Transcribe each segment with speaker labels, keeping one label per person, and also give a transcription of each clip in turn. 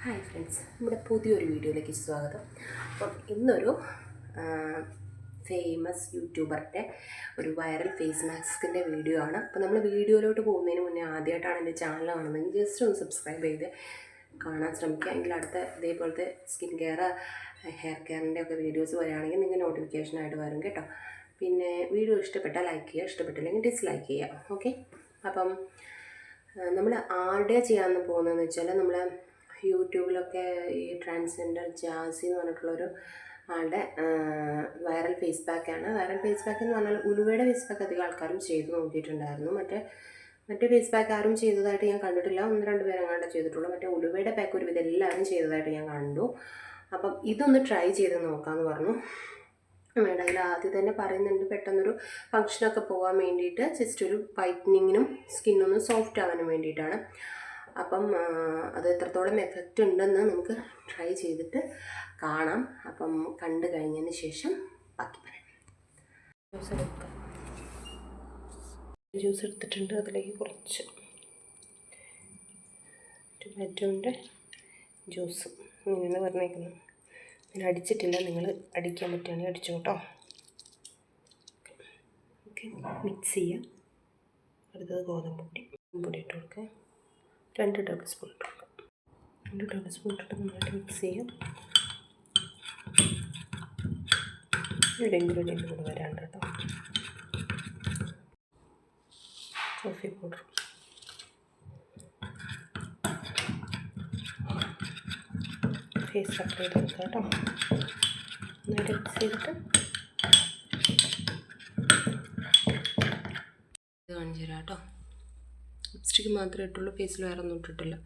Speaker 1: Hi friends, നമ്മുടെ പുതിയൊരു വീഡിയോയിലേക്ക് സ്വാഗതം. അപ്പം ഇന്നൊരു ഫേമസ് യൂട്യൂബറിൻ്റെ ഒരു വൈറൽ ഫേസ് മാസ്കിൻ്റെ വീഡിയോ ആണ്. അപ്പോൾ നമ്മൾ വീഡിയോയിലോട്ട് പോകുന്നതിന് മുന്നേ ആദ്യമായിട്ടാണ് എൻ്റെ ചാനൽ കാണുന്നതെങ്കിൽ ജസ്റ്റ് ഒന്ന് സബ്സ്ക്രൈബ് ചെയ്ത് കാണാൻ ശ്രമിക്കുക. എങ്കിൽ അടുത്ത ഇതേപോലത്തെ സ്കിൻ കെയർ, ഹെയർ കെയറിൻ്റെ ഒക്കെ വീഡിയോസ് വരികയാണെങ്കിൽ നിങ്ങൾക്ക് നോട്ടിഫിക്കേഷനായിട്ട് വരും കേട്ടോ. പിന്നെ വീഡിയോ ഇഷ്ടപ്പെട്ടാൽ ലൈക്ക് ചെയ്യുക, ഇഷ്ടപ്പെട്ടില്ലെങ്കിൽ ഡിസ്ലൈക്ക് ചെയ്യുക. ഓക്കെ, അപ്പം നമ്മൾ ആരുടെയാണ് ചെയ്യാൻ പോകുന്നതെന്ന് വെച്ചാൽ നമ്മൾ യൂട്യൂബിലൊക്കെ ഈ ട്രാൻസ്ജെൻഡർ ജാസി എന്ന് പറഞ്ഞിട്ടുള്ളൊരു ആളുടെ വൈറൽ ഫേസ് പാക്കാണ്. വൈറൽ ഫേസ് പാക്ക് എന്ന് പറഞ്ഞാൽ ഉലുവയുടെ ഫേസ് പാക്ക് അധികം ആൾക്കാരും ചെയ്ത് നോക്കിയിട്ടുണ്ടായിരുന്നു. മറ്റേ ഫേസ് പാക്ക് ആരും ചെയ്തതായിട്ട് ഞാൻ കണ്ടിട്ടില്ല. 1-2 പേരെങ്ങാണ്ട് ചെയ്തിട്ടുള്ളൂ. മറ്റേ ഉലുവയുടെ പാക്ക് ഒരുവിധം എല്ലാവരും ചെയ്തതായിട്ട് ഞാൻ കണ്ടു. അപ്പം ഇതൊന്ന് ട്രൈ ചെയ്ത് നോക്കാമെന്ന് പറഞ്ഞു. മേഡം അതിൽ ആദ്യം തന്നെ പറയുന്നുണ്ട്, പെട്ടെന്നൊരു ഫങ്ഷനൊക്കെ പോകാൻ വേണ്ടിയിട്ട് ജസ്റ്റ് ഒരു വൈറ്റനിങ്ങിനും സ്കിന്നൊന്ന് സോഫ്റ്റ് ആവാനും വേണ്ടിയിട്ടാണ്. അപ്പം അത് എത്രത്തോളം എഫക്റ്റ് ഉണ്ടെന്ന് നമുക്ക് ട്രൈ ചെയ്തിട്ട് കാണാം. അപ്പം കണ്ടു കഴിഞ്ഞതിന് ശേഷം ബാക്കി പറയാം. ജ്യൂസ് എടുത്തിട്ടുണ്ട്. അതിലേക്ക് കുറച്ച് ടൊമാറ്റോൻ്റെ ജ്യൂസ് ഇങ്ങനെയാണ് പറഞ്ഞേക്കുന്നത്. ഞാൻ അടിച്ചിട്ടില്ല, നിങ്ങൾ അടിക്കാൻ പറ്റുകയാണെങ്കിൽ അടിച്ചു കേട്ടോ. ഓക്കെ, മിക്സ് ചെയ്യാം. അടുത്തത് ഗോതമ്പ് പൊടി ഇട്ട് കൊടുക്കുക. 2 ടേബിൾ സ്പൂൺ ഇട്ട് കൊടുക്കാം. 2 ടേബിൾ സ്പൂൺ ഇട്ടിട്ട് നന്നായിട്ട് മിക്സ് ചെയ്യാം. ഒരു ഇൻഗ്രീഡിയൻ്റ് കൂടെ വരാണ്ട് കേട്ടോ. കോഫി പൗഡർ, ഫേസ് അപ്ലൈ ചെയ്ത് കൊടുക്കുക കേട്ടോ. നന്നായിട്ട് മിക്സ് ചെയ്തിട്ട് ഇത് കാണിച്ചു തരാം കേട്ടോ. ലിപ്സ്റ്റിക്ക് മാത്രമേ ഇട്ടുള്ളൂ, ഫേസിൽ വേറെ ഒന്നും ഇട്ടിട്ടില്ല.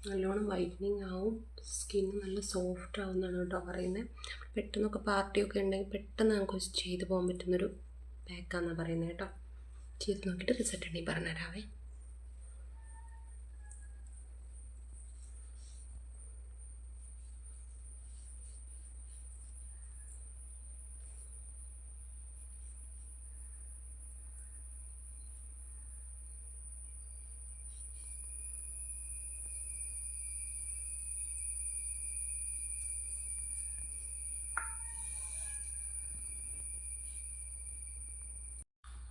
Speaker 1: നല്ലോണം വൈറ്റനിങ് ആവും, സ്കിൻ നല്ല സോഫ്റ്റ് ആവുമെന്നാണ് കേട്ടോ പറയുന്നത്. പെട്ടെന്നൊക്കെ പാർട്ടിയൊക്കെ ഉണ്ടെങ്കിൽ പെട്ടെന്ന് നമുക്ക് ചെയ്ത് പോകാൻ പറ്റുന്നൊരു പാക്കാണെന്നാണ് പറയുന്നത് കേട്ടോ. ചെയ്ത് നോക്കിയിട്ട് റിസൾട്ട് ഉണ്ടെങ്കിൽ പറഞ്ഞുതരാവേ.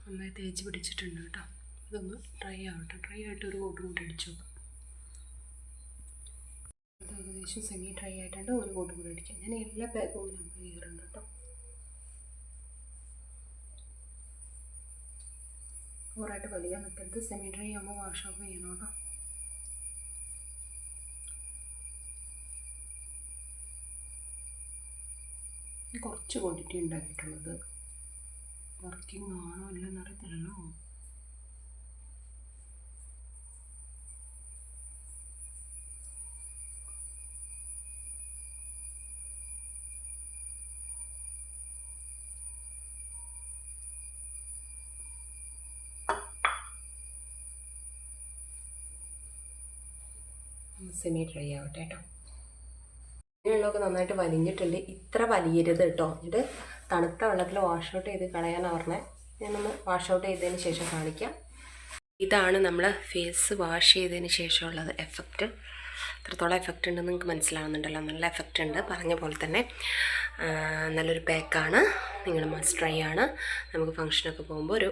Speaker 1: നന്നായി തേച്ച് പിടിച്ചിട്ടുണ്ട് കേട്ടോ. ഇതൊന്ന് ഡ്രൈ ആവട്ടെ. ഡ്രൈ ആയിട്ട് ഒരു കോട്ടും കൂടി അടിച്ചു നോക്കാം. ഇത് ഏകദേശം സെമി ഡ്രൈ ആയിട്ടുണ്ട്. ഒരു കോട്ടും കൂടി അടിക്കാം. ഞാൻ എല്ലാ പാക്കും ഇങ്ങനെ അപ്ലൈ ചെയ്യാറുണ്ട് കേട്ടോ. ഓവറായിട്ട് വലിയാൻ നിൽക്കരുത്. സെമി ഡ്രൈ ആകുമ്പോൾ വാഷ് ഓഫ് ചെയ്യണം കേട്ടോ. കുറച്ച് ക്വാണ്ടിറ്റി ഉണ്ടാക്കിയിട്ടുള്ളത്, വർക്കിംഗ് ആണോ ഇല്ലെന്ന് അറിയത്തില്ലല്ലോ. സെമി ഡ്രൈ ആവട്ടെ കേട്ടോ. ഇങ്ങനെയുള്ളതൊക്കെ നന്നായിട്ട് വലിഞ്ഞിട്ടുണ്ട്. ഇത്ര വലിയരുത് കേട്ടോ. എന്നിട്ട് തണുത്ത വെള്ളത്തിൽ വാഷ് ഔട്ട് ചെയ്ത് കളയാനാണ് പറഞ്ഞത്. ഞാനൊന്ന് വാഷ് ഔട്ട് ചെയ്തതിന് ശേഷം കാണിക്കാം. ഇതാണ് നമ്മൾ ഫേസ് വാഷ് ചെയ്തതിന് ശേഷമുള്ളത് എഫക്റ്റ്. എത്രത്തോളം എഫക്റ്റ് ഉണ്ടെന്ന് നിങ്ങൾക്ക് മനസ്സിലാവുന്നുണ്ടല്ലോ. നല്ല എഫക്റ്റ് ഉണ്ട്. പറഞ്ഞ പോലെ തന്നെ നല്ലൊരു പാക്കാണ്. നിങ്ങൾ മസ്റ്റ് ട്രൈ ആണ്. നമുക്ക് ഫങ്ഷനൊക്കെ പോകുമ്പോൾ ഒരു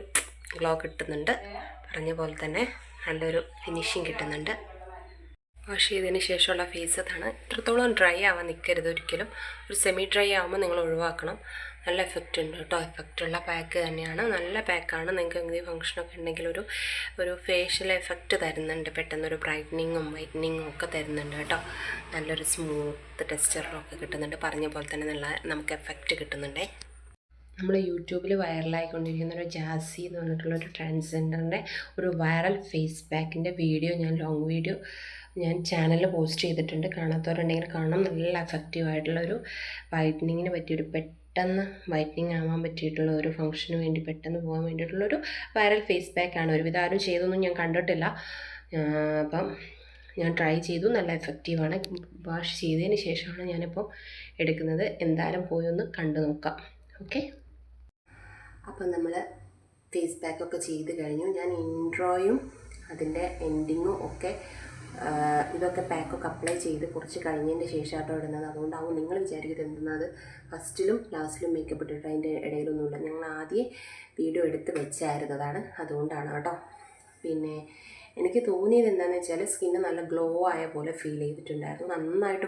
Speaker 1: ഗ്ലോ കിട്ടുന്നുണ്ട്. പറഞ്ഞ പോലെ തന്നെ നല്ലൊരു ഫിനിഷിങ് കിട്ടുന്നുണ്ട്. വാഷ് ചെയ്തതിന് ശേഷമുള്ള ഫേസ് ഇതാണ്. ഇത്രത്തോളം ഡ്രൈ ആവാൻ നിൽക്കരുത് ഒരിക്കലും. ഒരു സെമി ഡ്രൈ ആകുമ്പോൾ നിങ്ങൾ ഒഴിവാക്കണം. നല്ല എഫക്റ്റ് ഉണ്ട് കേട്ടോ. എഫക്റ്റുള്ള പാക്ക് തന്നെയാണ്. നല്ല പാക്കാണ്. നിങ്ങൾക്ക് എന്തെങ്കിലും ഫങ്ഷനൊക്കെ ഉണ്ടെങ്കിൽ ഒരു ഫേഷ്യൽ എഫക്റ്റ് തരുന്നുണ്ട്. പെട്ടെന്നൊരു ബ്രൈറ്റനിങ്ങും വൈറ്റനിങ്ങും ഒക്കെ തരുന്നുണ്ട് കേട്ടോ. നല്ലൊരു സ്മൂത്ത് ടെക്സ്ചറിലൊക്കെ കിട്ടുന്നുണ്ട്. പറഞ്ഞ പോലെ തന്നെ നല്ല നമുക്ക് എഫക്റ്റ് കിട്ടുന്നുണ്ടേ. നമ്മൾ യൂട്യൂബിൽ വൈറലായിക്കൊണ്ടിരിക്കുന്ന ഒരു ജാസി എന്ന് പറഞ്ഞിട്ടുള്ളൊരു ട്രാൻസ്ജെൻഡറിൻ്റെ ഒരു വൈറൽ ഫേസ് പാക്കിൻ്റെ വീഡിയോ, ലോങ് വീഡിയോ ഞാൻ ചാനലിൽ പോസ്റ്റ് ചെയ്തിട്ടുണ്ട്. കാണാത്തവരുണ്ടെങ്കിൽ കാണാം. നല്ല എഫക്റ്റീവായിട്ടുള്ളൊരു വൈറ്റനിങ്ങിന് പറ്റിയൊരു പെട്ടെന്ന് വൈറ്റനിങ് ആവാൻ പറ്റിയിട്ടുള്ള ഒരു ഫംഗ്ഷന് വേണ്ടി പെട്ടെന്ന് പോകാൻ വേണ്ടിയിട്ടുള്ളൊരു വൈറൽ ഫേസ് പാക്കാണ്. ഒരുവിധം ആരും ചെയ്തൊന്നും ഞാൻ കണ്ടിട്ടില്ല. അപ്പം ഞാൻ ട്രൈ ചെയ്തു, നല്ല എഫക്റ്റീവാണ്. വാഷ് ചെയ്തതിന് ശേഷമാണ് ഞാനിപ്പോൾ എടുക്കുന്നത്. എന്തായാലും പോയി ഒന്ന് കണ്ടു നോക്കാം. ഓക്കെ, അപ്പം നമ്മൾ ഫേസ് പാക്കൊക്കെ ചെയ്ത് കഴിഞ്ഞു. ഞാൻ ഇൻട്രോയും അതിൻ്റെ എൻഡിങ്ങും ഒക്കെ ഇതൊക്കെ പാക്കൊക്കെ അപ്ലൈ ചെയ്ത് കുറച്ച് കഴിഞ്ഞതിൻ്റെ ശേഷമാട്ടോ ഇടുന്നത്. അതുകൊണ്ടാവും നിങ്ങൾ വിചാരിക്കുന്നത് എന്തെന്നത് ഫസ്റ്റിലും ലാസ്റ്റിലും മേക്കപ്പ് ഇട്ടിട്ട് അതിൻ്റെ ഇടയിലൊന്നുമില്ല. ഞങ്ങൾ ആദ്യം വീഡിയോ എടുത്ത് വെച്ചായിരുന്നതാണ്, അതുകൊണ്ടാണ് കേട്ടോ. പിന്നെ എനിക്ക് തോന്നിയത് എന്താണെന്ന് വെച്ചാൽ സ്കിന്ന് നല്ല ഗ്ലോ ആയ പോലെ ഫീൽ ചെയ്തിട്ടുണ്ടായിരുന്നു. നന്നായിട്ട്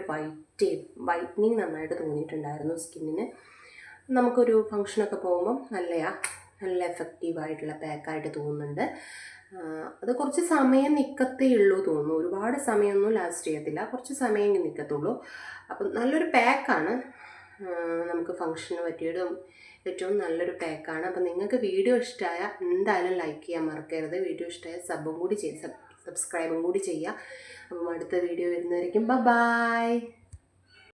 Speaker 1: വൈറ്റനിങ് നന്നായിട്ട് തോന്നിയിട്ടുണ്ടായിരുന്നു സ്കിന്നിന്. നമുക്കൊരു ഫങ്ഷനൊക്കെ പോകുമ്പം നല്ല എഫക്റ്റീവായിട്ടുള്ള പാക്കായിട്ട് തോന്നുന്നുണ്ട്. അത് കുറച്ച് സമയം നിൽക്കത്തേ ഉള്ളൂ തോന്നുന്നു. ഒരുപാട് സമയമൊന്നും ലാസ്റ്റ് ചെയ്യത്തില്ല, കുറച്ച് സമയം നിൽക്കത്തുള്ളൂ. അപ്പം നല്ലൊരു പാക്കാണ്, നമുക്ക് ഫങ്ഷന് പറ്റിയതും ഏറ്റവും നല്ലൊരു പാക്കാണ്. അപ്പം നിങ്ങൾക്ക് വീഡിയോ ഇഷ്ടമായ എന്തായാലും ലൈക്ക് ചെയ്യാൻ മറക്കരുത്. വീഡിയോ ഇഷ്ടമായ സബ്സ്ക്രൈബും കൂടി ചെയ്യുക. അപ്പം അടുത്ത വീഡിയോ വരുന്നതായിരിക്കും. ബൈ.